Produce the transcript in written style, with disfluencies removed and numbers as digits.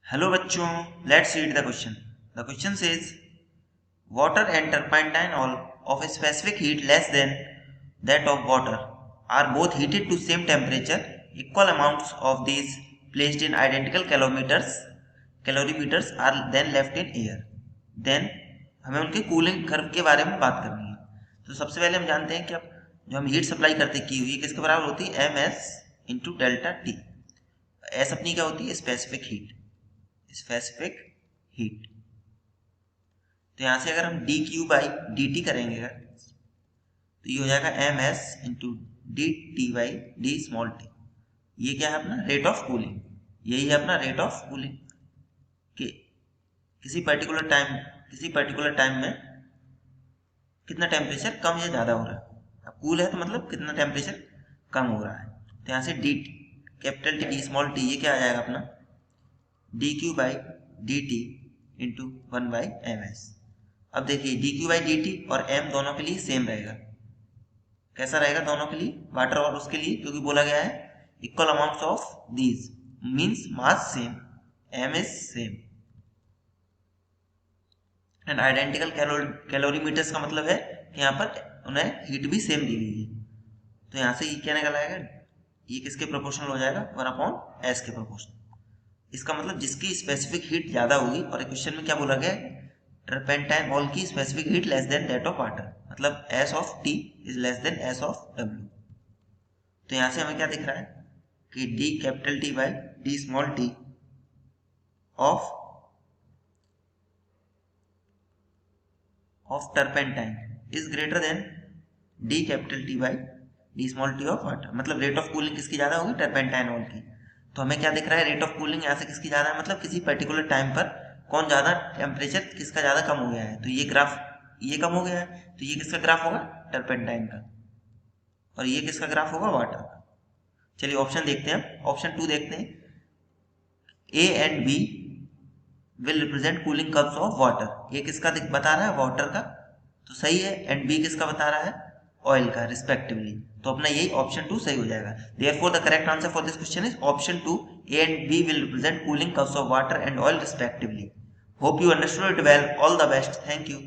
Hello बच्चों, let's read the question. The question says water and turpentine oil of a specific heat less than that of water are both heated to same temperature. Equal amounts of these placed in identical calorimeters are then left in air. Then हमें उनके cooling curve के बारे में बात करनी है. तो सबसे पहले हम जानते हैं कि अब जो हम हीट सप्लाई करते की हुई किसके बराबर होती है, M S into delta T. S अपनी क्या होती है, स्पेसिफिक हीट. तो यहाँ से अगर हम D Q by D T करेंगे तो ये हो जाएगा M S into D T by D small T. ये क्या है अपना रेट ऑफ कूलिंग. यही है अपना रेट ऑफ कूलिंग कि किसी पर्टिकुलर टाइम में कितना टेम्परेचर कम या ज़्यादा हो रहा है. अब कूल है तो मतलब कितना टेम्परेचर कम हो रहा है. तो यहाँ से D capital T D small T ये क्या आ जाएगा अपना D Q by D T into 1 by M S. अब देखिए D Q by D T और एम दोनों के लिए सेम रहेगा. कैसा रहेगा दोनों के लिए, वाटर और उसके लिए, क्योंकि बोला गया है equal amounts of these means mass same, M is same and identical calorimeters का मतलब है कि यहाँ पर उन्हें हीट भी सेम दी गई है. तो यहाँ से ये क्या निकल आएगा, ये किसके प्रोपोर्शनल हो जाएगा, 1/s के प्रोपोर्शनल. इसका मतलब जिसकी स्पेसिफिक हीट ज़्यादा होगी, और क्वेश्चन में क्या बोला गया है, टर्पेंटाइन ऑयल की specific heat less than that of water, मतलब S of T is less than S of W. तो यहाँ से हमें क्या दिख रहा है कि D capital T by D small T of turpentine is greater than D capital T by D small T of water. मतलब रेट ऑफ कूलिंग किसकी ज़्यादा होगी, टर्पेंटाइन ऑयल की. तो हमें क्या दिख रहा है, रेट ऑफ कूलिंग यहाँ से किसकी ज़्यादा है, मतलब किसी पर्टिकुलर टाइम पर कौन ज़्यादा टेम्परेचर किसका ज़्यादा कम हो गया है. तो ये ग्राफ ये कम हो गया है, तो ये किसका ग्राफ होगा, टर्पेंटाइन का. और ये किसका ग्राफ होगा, वाटर का. चलिए ऑप्शन देखते हैं. ऑप्शन 2 देखते हैं. A and B will represent cooling curves of water. ये किसका बता रहा है, वाटर का, तो सही है. एंड बी किसका बता रहा है, ऑयल का रिस्पेक्टिवली. तो अपना यही ऑप्शन 2 सही हो जाएगा. Therefore the correct answer for this question is option 2, A and B will represent cooling curves of water and oil respectively. Hope you understood it well. All the best. Thank you.